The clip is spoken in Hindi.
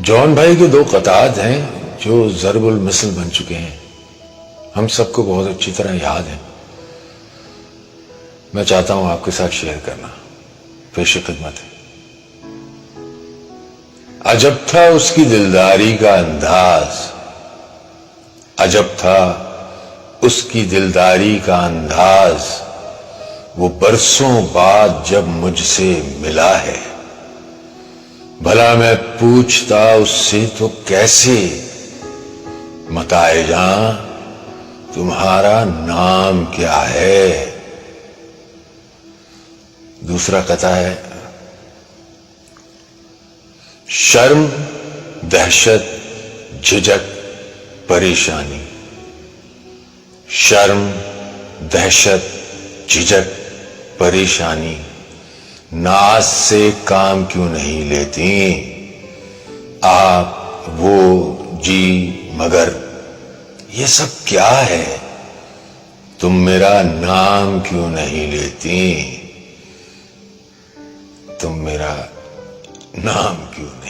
जॉन भाई के दो कतात हैं जो ज़रबुल मिसल बन चुके हैं, हम सबको बहुत अच्छी तरह याद है। मैं चाहता हूं आपके साथ शेयर करना। पेश खिदमत है। अजब था उसकी दिलदारी का अंदाज, अजब था उसकी दिलदारी का अंदाज, वो बरसों बाद जब मुझसे मिला है। भला मैं पूछता उससे तो कैसे, बताए जां तुम्हारा नाम क्या है। दूसरा कथा है, शर्म, दहशत, झिझक, परेशानी। शर्म, दहशत, झिझक, परेशानी, नाज से काम क्यों नहीं लेती आप, वो, जी, मगर ये सब क्या है। तुम मेरा नाम क्यों नहीं लेती, तुम मेरा नाम क्यों नहीं